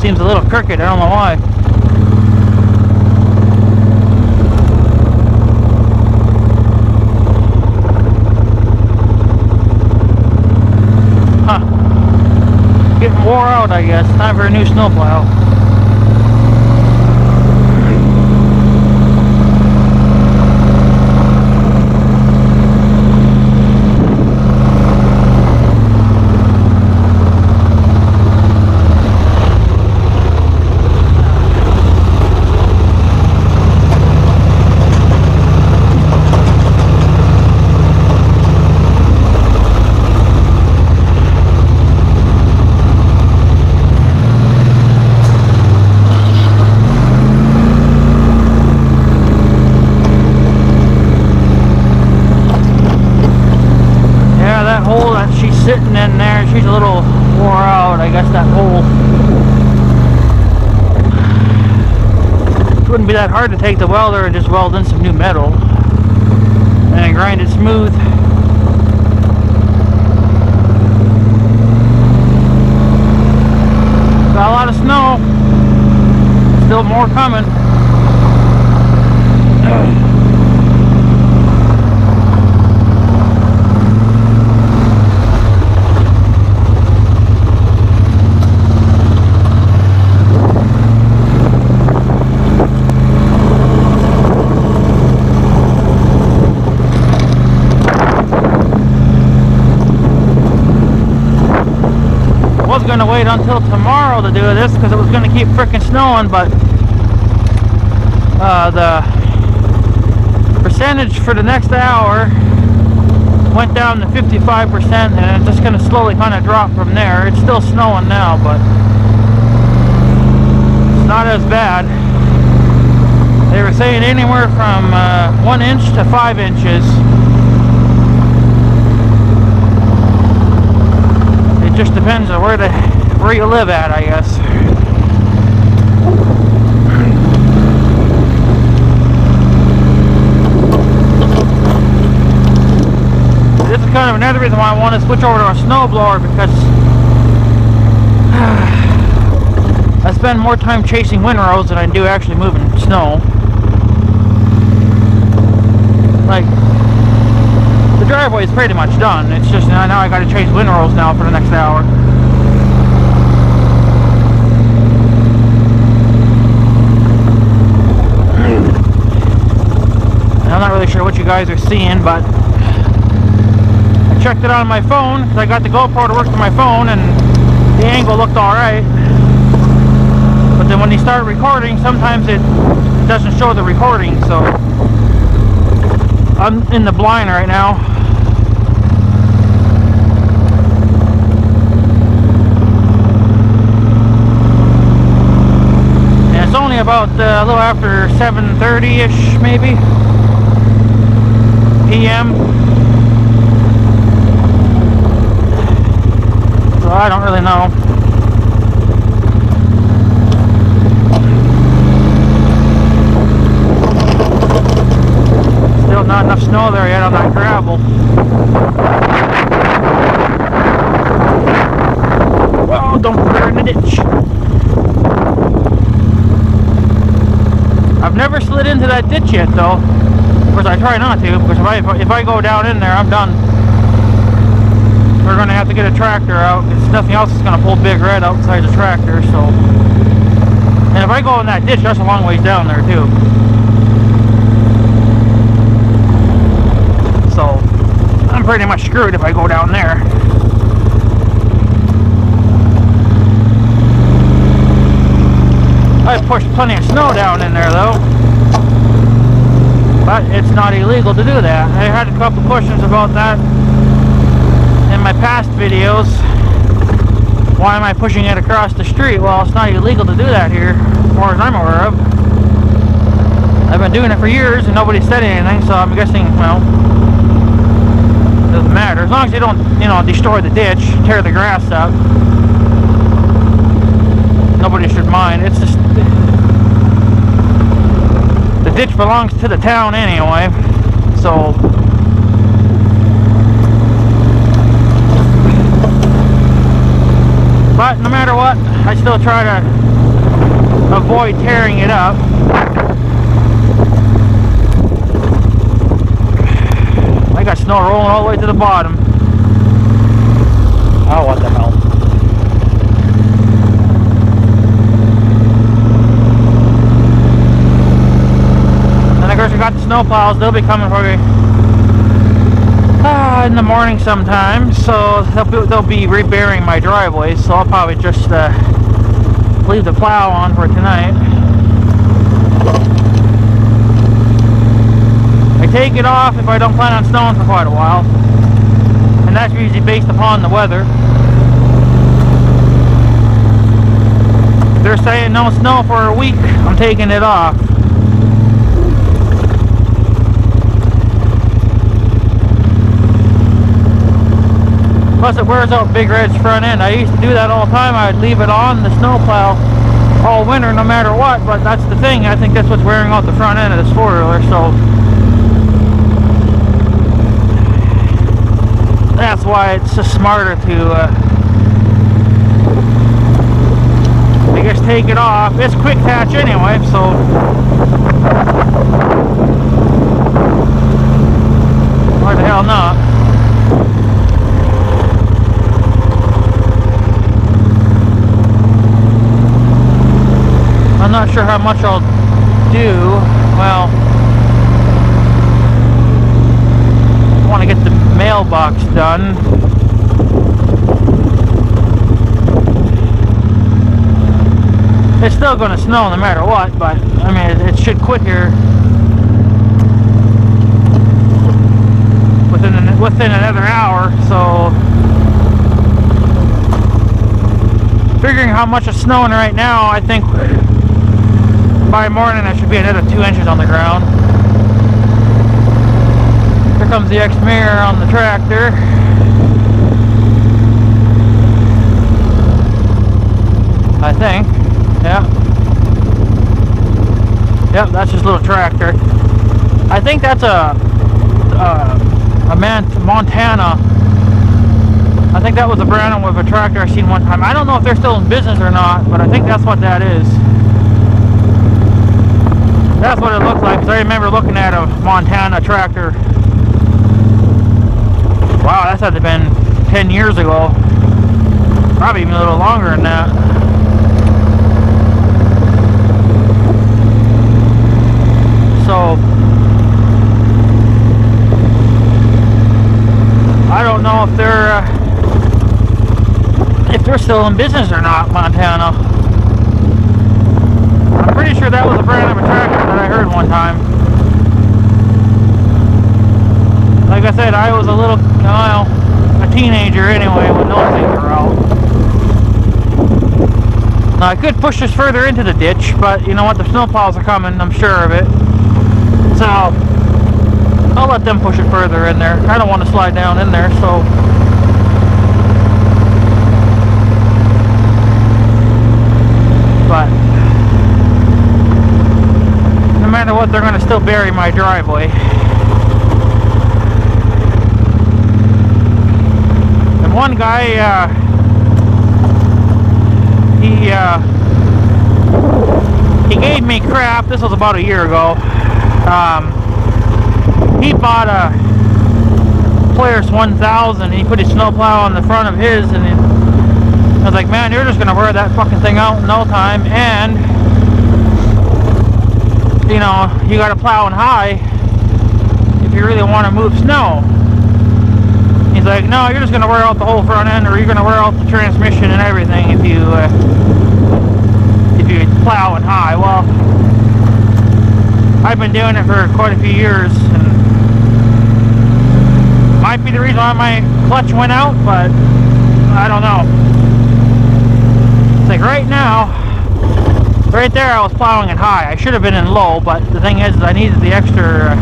seems a little crooked. I don't know why. Huh. Getting wore out, I guess. Time for a new snowplow. Sitting in there, she's a little wore out, I guess, that hole. It wouldn't be that hard to take the welder and just weld in some new metal and grind it smooth. Got a lot of snow, still more coming. I was going to wait until tomorrow to do this because it was going to keep freaking snowing, but the percentage for the next hour went down to 55%, and it's just going to slowly kind of drop from there. It's still snowing now, but it's not as bad. They were saying anywhere from 1 inch to 5 inches. Just depends on where you live at, I guess. This is kind of another reason why I want to switch over to a snowblower, because I spend more time chasing windrows than I do actually moving snow. Like, the driveway is pretty much done. It's just now I got to chase windrows now for the next hour. And I'm not really sure what you guys are seeing, but I checked it on my phone because I got the GoPro to work on my phone, and the angle looked alright. But then when you start recording, sometimes it doesn't show the recording, so I'm in the blind right now. And it's only about a little after 7:30-ish, maybe, p.m. So I don't really know. Still not enough snow there yet on that gravel. Well, don't put her in the ditch. I've never slid into that ditch yet, though. Of course, I try not to, because if I go down in there, I'm done. We're going to have to get a tractor out, because nothing else is going to pull Big Red outside the tractor, so. And if I go in that ditch, that's a long ways down there, too. So, I'm pretty much screwed if I go down there. I've pushed plenty of snow down in there, though. But it's not illegal to do that. I had a couple questions about that in my past videos. Why am I pushing it across the street? Well, it's not illegal to do that here, as far as I'm aware of. I've been doing it for years and nobody said anything, so I'm guessing, well, it doesn't matter. As long as you don't, destroy the ditch, tear the grass up, nobody should mind. It's just, the ditch belongs to the town anyway, so. But no matter what, I still try to avoid tearing it up. I got snow rolling all the way to the bottom. Oh, what the hell. And of course we got the snow plows, they'll be coming for me in the morning sometime, so they'll be reburying my driveway, so I'll probably just leave the plow on for tonight. I take it off if I don't plan on snowing for quite a while, and that's usually based upon the weather. If they're saying no snow for a week, I'm taking it off. Plus it wears out Big Red's front end. I used to do that all the time. I'd leave it on the snowplow all winter no matter what, but that's the thing. I think that's what's wearing out the front end of this four-wheeler, so that's why it's just smarter to I guess take it off. It's quick patch anyway, so why the hell not? I'm not sure how much I'll do. Well, I want to get the mailbox done. It's still going to snow no matter what, but I mean it should quit here within another hour, so figuring how much is snowing right now, I think by morning there should be another 2 inches on the ground. Here comes the X-Mirror on the tractor. I think. Yeah. Yep, that's his little tractor. I think that's a Montana. I think that was a brand of a tractor I seen one time. I don't know if they're still in business or not, but I think that's what that is. That's what it looked like, because I remember looking at a Montana tractor. Wow, that's had to have been 10 years ago. Probably even a little longer than that. So I don't know if they're still in business or not, Montana. I'm pretty sure that was a brand of a tractor that I heard one time. Like I said, I was a teenager anyway when those things were out. Now I could push this further into the ditch, but you know what, the snowplows are coming, I'm sure of it. So I'll let them push it further in there. I don't want to slide down in there, so but no matter what, they're going to still bury my driveway. And one guy, he gave me crap. This was about a year ago. He bought a Polaris 1000. He put his snowplow on the front of his, and I was like, man, you're just going to wear that fucking thing out in no time, and you know, you got to plow in high if you really want to move snow. He's like, no, you're just going to wear out the whole front end, or you're going to wear out the transmission and everything if you plow in high. Well, I've been doing it for quite a few years, and might be the reason why my clutch went out, but I don't know. It's like right now, right there I was plowing in high. I should have been in low, but the thing is I needed the extra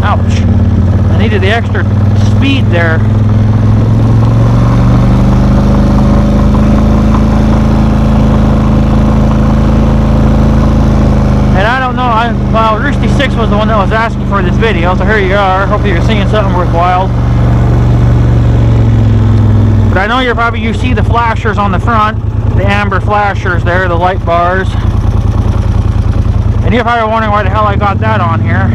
ouch. I needed the extra speed there. And I don't know, well, Roosty6 was the one that was asking for this video, so here you are. Hopefully you're seeing something worthwhile. But I know you see the flashers on the front. the amber flashers there, the light bars. And you're probably wondering why the hell I got that on here.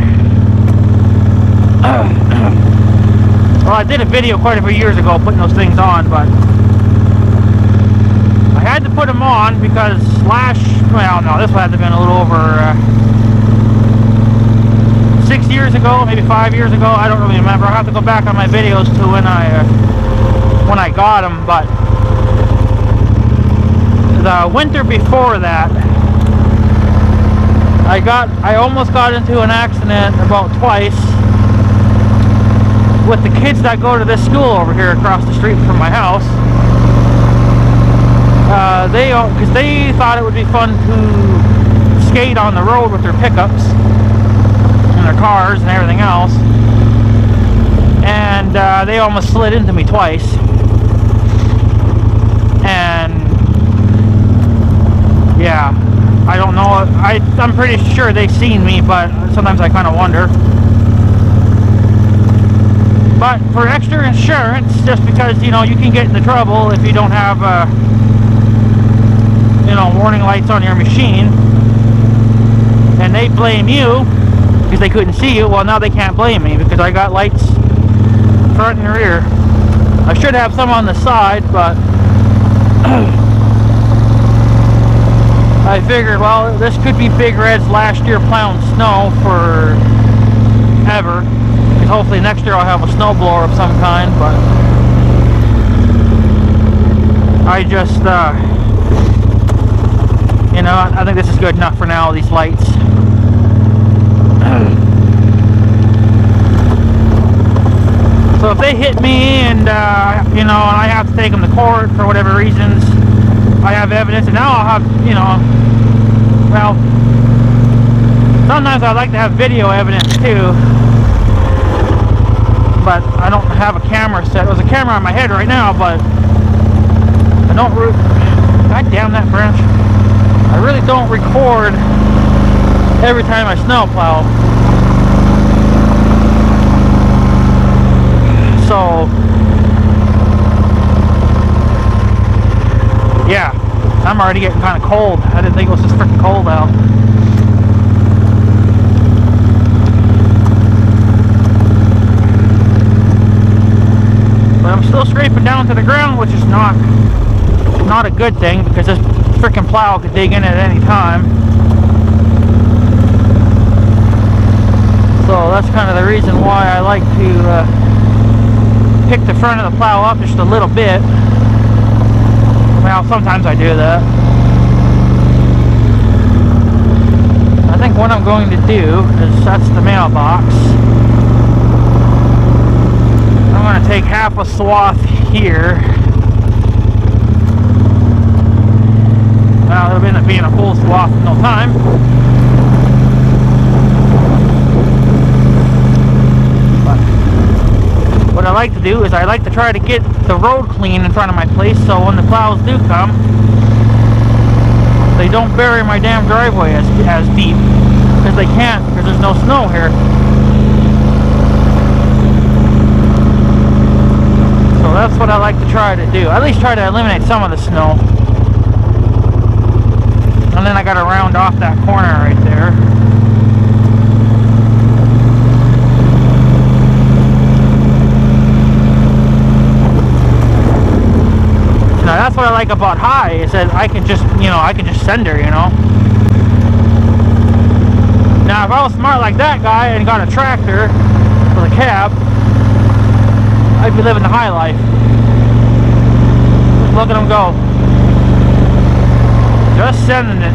Well, I did a video quite a few years ago putting those things on, but I had to put them on because well, no, this had to have been a little over 6 years ago, maybe 5 years ago. I don't really remember. I'll have to go back on my videos to when I got them, but the winter before that, I almost got into an accident about twice with the kids that go to this school over here across the street from my house. Because they thought it would be fun to skate on the road with their pickups and their cars and everything else, and they almost slid into me twice. And yeah, I don't know, I'm pretty sure they've seen me, but sometimes I kind of wonder. But for extra insurance, just because, you know, you can get into trouble if you don't have you know, warning lights on your machine, and they blame you because they couldn't see you. Well, now they can't blame me because I got lights front and rear. I should have some on the side, but I figured, well, this could be Big Red's last year plowing snow forever. Hopefully next year I'll have a snowblower of some kind, but I just, you know, I think this is good enough for now, these lights. So if they hit me and, you know, and I have to take them to court for whatever reasons, I have evidence, and now I'll have, you know, well, sometimes I like to have video evidence too. But I don't have a camera set. There's a camera on my head right now, but I don't. God damn that branch! I really don't record every time I snowplow. So yeah, I'm already getting kind of cold. I didn't think it was this freaking cold out. I'm still scraping down to the ground, which is not a good thing because this freaking plow could dig in at any time. So that's kind of the reason why I like to pick the front of the plow up just a little bit. Well, sometimes I do that. I think what I'm going to do is, that's the mailbox. I'm going to take half a swath here. Well, it'll end up being a full swath in no time. But what I like to do is I like to try to get the road clean in front of my place, so when the plows do come, they don't bury my damn driveway as deep, because they can't, because there's no snow here. So that's what I like to try to do. At least try to eliminate some of the snow. And then I got to round off that corner right there. Now that's what I like about high, is that I can just, you know, I can just send her, you know. Now if I was smart like that guy and got a tractor with a cab, I'd be living the high life. Just look at them go. Just sending it.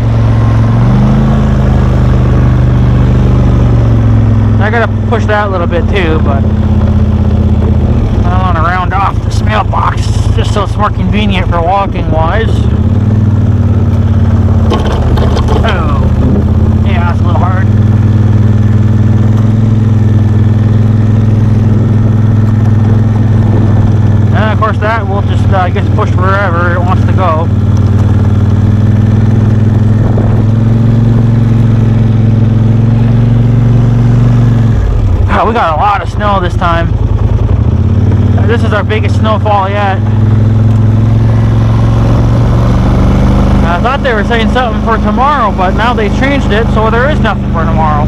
I gotta push that a little bit too, but I want to round off this mailbox just so it's more convenient for walking wise. Oh, yeah, that's a little hard. And of course that will just gets pushed wherever it wants to go. Oh, we got a lot of snow this time. This is our biggest snowfall yet. thought they were saying something for tomorrow, but now they changed it, so there is nothing for tomorrow.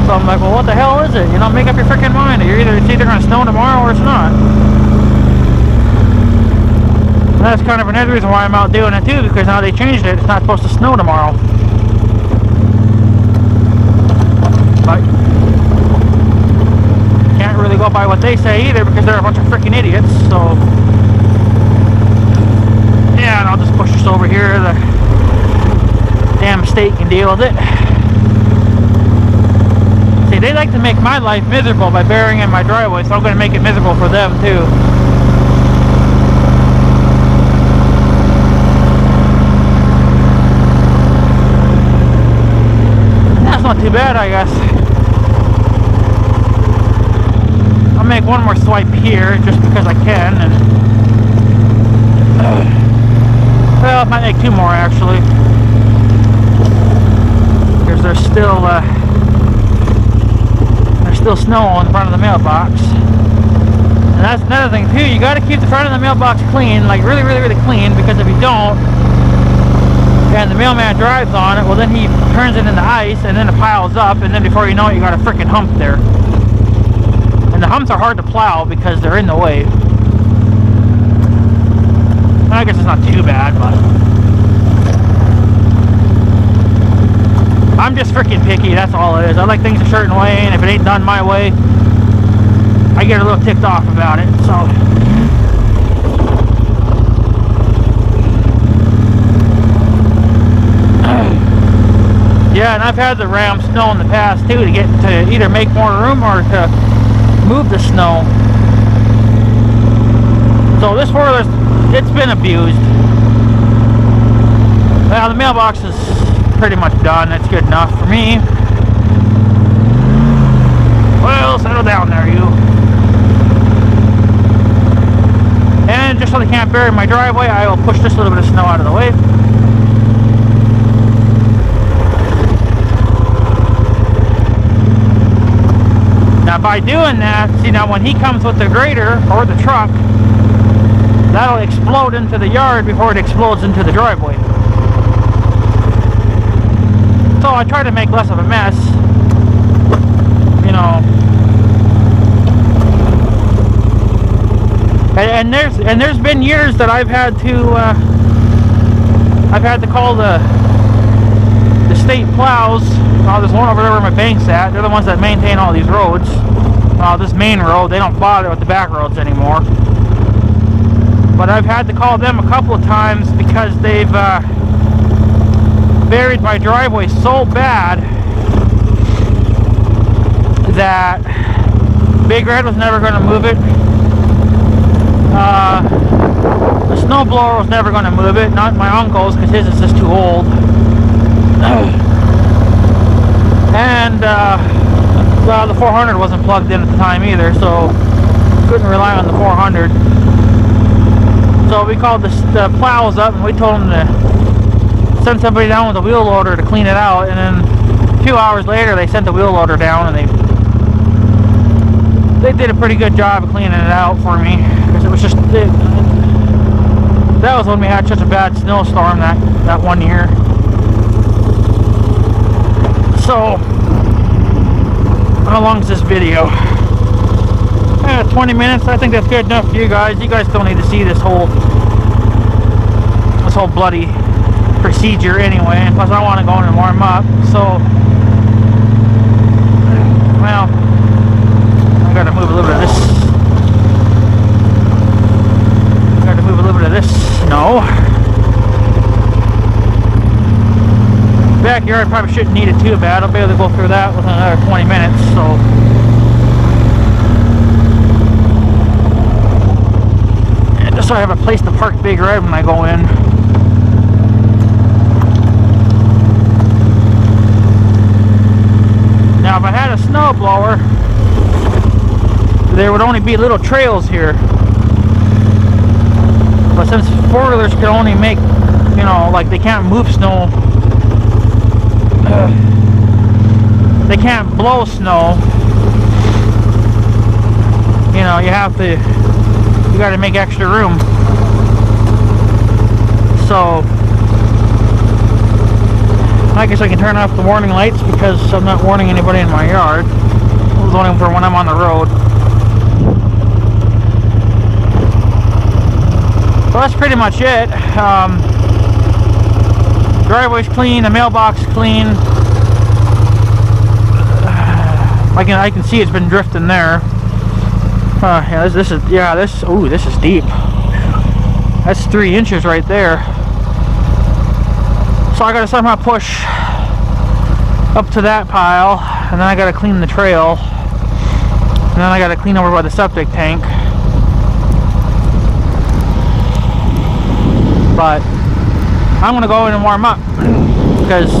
So I'm like, well, what the hell is it? You know, make up your freaking mind. It's either going to snow tomorrow or it's not. And that's kind of another reason why I'm out doing it too, because now they changed it. It's not supposed to snow tomorrow. But can't really go by what they say either, because they're a bunch of freaking idiots. So yeah, and I'll just push this over here. The damn state can deal with it. See, they like to make my life miserable by burying in my driveway, so I'm going to make it miserable for them too. That's not too bad, I guess. I'll make one more swipe here just because I can, and well, I might make two more actually, because there's still snow in front of the mailbox. And that's another thing too, you got to keep the front of the mailbox clean, like really clean, because if you don't, and the mailman drives on it, well then he turns it into ice, and then it piles up, and then before you know it, you got a freaking hump there. And the humps are hard to plow because they're in the way. I guess it's not too bad, but I'm just freaking picky, that's all it is. I like things a certain way, and if it ain't done my way, I get a little ticked off about it, so. Yeah, and I've had to ram snow in the past too, to get to either make more room or to move the snow. So this four-wheeler's, it's been abused. Well, the mailbox is pretty much done. That's good enough for me. Well, settle down there, you. And just so they can't bury my driveway, I will push this little bit of snow out of the way. Now by doing that, see, now when he comes with the grader or the truck, that'll explode into the yard before it explodes into the driveway. So I try to make less of a mess, you know. And there's been years that I've had to call the state plows. There's one over there where my bank's at. They're the ones that maintain all these roads. This main road, they don't bother with the back roads anymore. But I've had to call them a couple of times because they've buried my driveway so bad that Big Red was never going to move it. The snowblower was never going to move it. Not my uncle's, because his is just too old. And well, the 400 wasn't plugged in at the time either, so couldn't rely on the 400. So we called the plows up, and we told them to send somebody down with a wheel loader to clean it out. And then 2 hours later, they sent the wheel loader down, and they did a pretty good job of cleaning it out for me, because it was just that was when we had such a bad snowstorm that one year. So how long is this video? 20 minutes. I think that's good enough for you guys. You guys don't need to see this whole bloody procedure anyway, and plus I want to go in and warm up. So, well, I gotta move a little bit of this. Gotta move a little bit of this snow. Backyard probably shouldn't need it too bad. I'll be able to go through that within another 20 minutes. So, and just so I have a place to park Big Red when I go in. Now, if I had a snow blower, there would only be little trails here. But since four-wheelers can only make, you know, like they can't move snow, they can't blow snow, you know, you got to make extra room. So I guess I can turn off the warning lights because I'm not warning anybody in my yard. I was only for when I'm on the road. So that's pretty much it. Driveway's clean, the mailbox clean. I can see it's been drifting there. Yeah, this is deep. That's 3 inches right there. So I gotta somehow push up to that pile, and then I gotta clean the trail, and then I gotta clean over by the septic tank. But I'm gonna go in and warm up because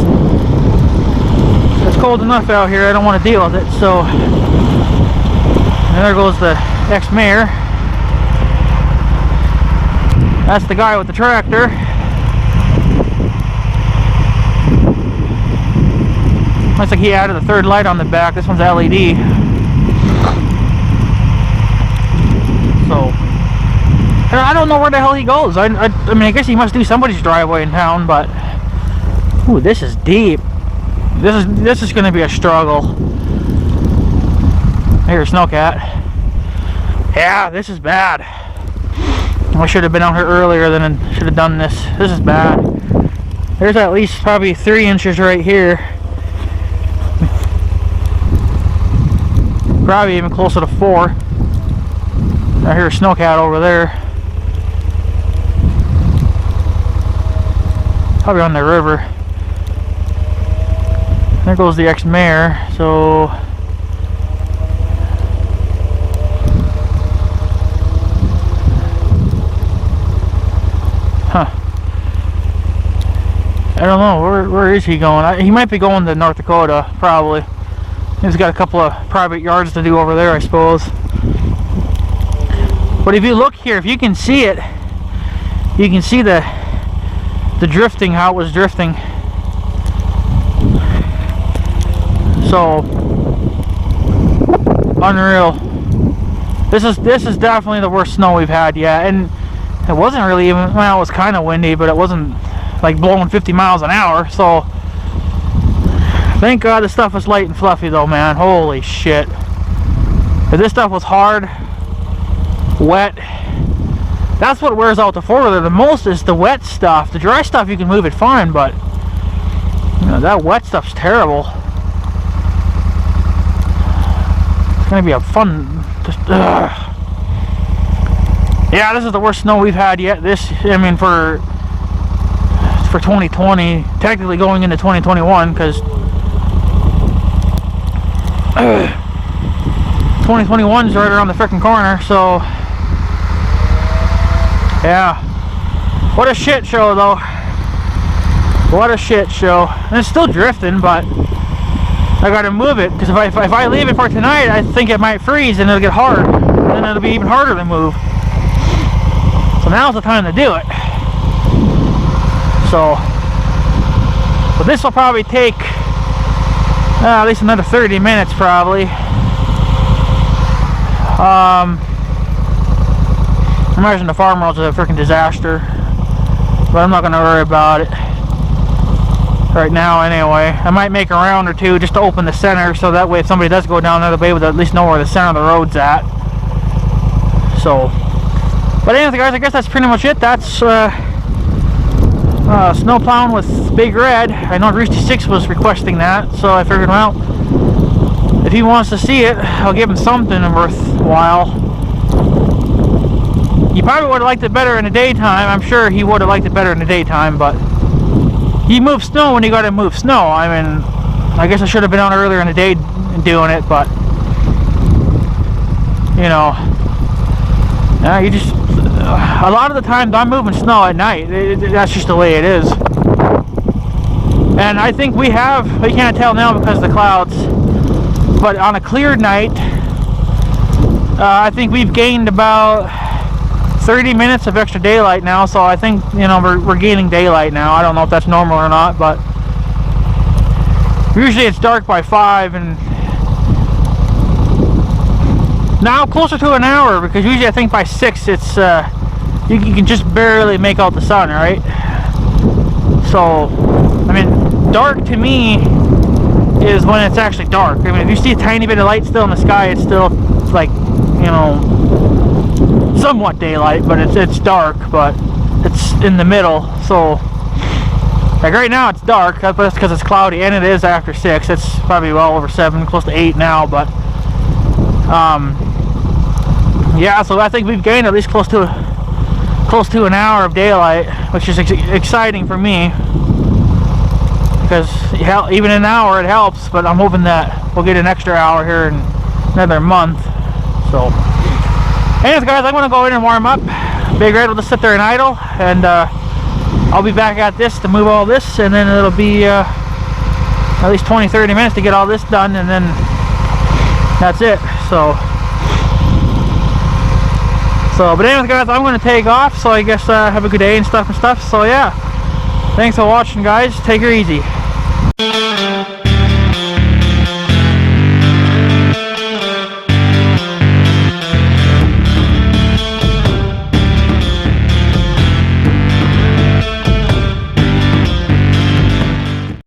it's cold enough out here. I don't want to deal with it. So, and there goes the ex-mayor. That's the guy with the tractor. Looks like he added a third light on the back. This one's LED. So, I don't know where the hell he goes. I mean, I guess he must do somebody's driveway in town, but ooh, this is deep. This is going to be a struggle. Here's Snowcat. Yeah, this is bad. I should have been out here earlier than I should have done this. This is bad. There's at least probably 3 inches right here. Probably even closer to 4. I hear a Snowcat over there. Probably on the river. There goes the ex-mayor. So I don't know, where is he going? He might be going to North Dakota, probably. He's got a couple of private yards to do over there, I suppose. But if you look here, if you can see it, you can see the drifting, how it was drifting. So unreal. This is definitely the worst snow we've had yet, and it wasn't really even, well, it was kind of windy, but it wasn't like blowing 50 miles an hour. So thank God this stuff is light and fluffy though, man. Holy shit. If this stuff was hard, wet, that's what wears out the four-wheeler the most, is the wet stuff. The dry stuff you can move it fine, but you know, that wet stuff's terrible. It's gonna be a fun yeah, this is the worst snow we've had yet. This, I mean, for 2020, technically going into 2021, because 2021 is right around the frickin' corner. So yeah, what a shit show though. What a shit show. And it's still drifting, but I gotta move it, because if I leave it for tonight, I think it might freeze and it'll get hard, and then it'll be even harder to move. So now's the time to do it. So this will probably take at least another 30 minutes probably. I imagine the farm road's a freaking disaster, but I'm not going to worry about it right now anyway. I might make a round or two just to open the center, so that way if somebody does go down there, they'll be able to at least know where the center of the road's at. So, but anyway guys, I guess that's pretty much it. That's snow plowing with Big Red. I know Roosty6 was requesting that, so I figured, well, if he wants to see it, I'll give him something worthwhile. You probably would have liked it better in the daytime. I'm sure he would have liked it better in the daytime, but you move snow when you gotta move snow. I mean, I guess I should have been out earlier in the day doing it, but you know, you just, a lot of the times I'm moving snow at night. That's just the way it is. And I think we can't tell now because of the clouds, but on a clear night, I think we've gained about 30 minutes of extra daylight now. So I think, you know, we're gaining daylight now. I don't know if that's normal or not, but usually it's dark by 5, and now closer to an hour, because usually I think by 6 it's you can just barely make out the sun, right? So, I mean, dark to me is when it's actually dark. I mean, if you see a tiny bit of light still in the sky, it's still like, you know, somewhat daylight, but it's dark, but it's in the middle. So, like right now it's dark, but that's because it's cloudy, and it is after 6. It's probably well over 7, close to 8 now, but yeah, so I think we've gained at least close to an hour of daylight, which is exciting for me, because even an hour it helps, but I'm hoping that we'll get an extra hour here in another month. So anyways guys, I'm gonna go in and warm up. Big Red will just sit there and idle, and I'll be back at this to move all this, and then it'll be at least 20-30 minutes to get all this done, and then that's it. But anyways guys, I'm going to take off, so I guess have a good day and stuff. So yeah, thanks for watching guys, take her easy.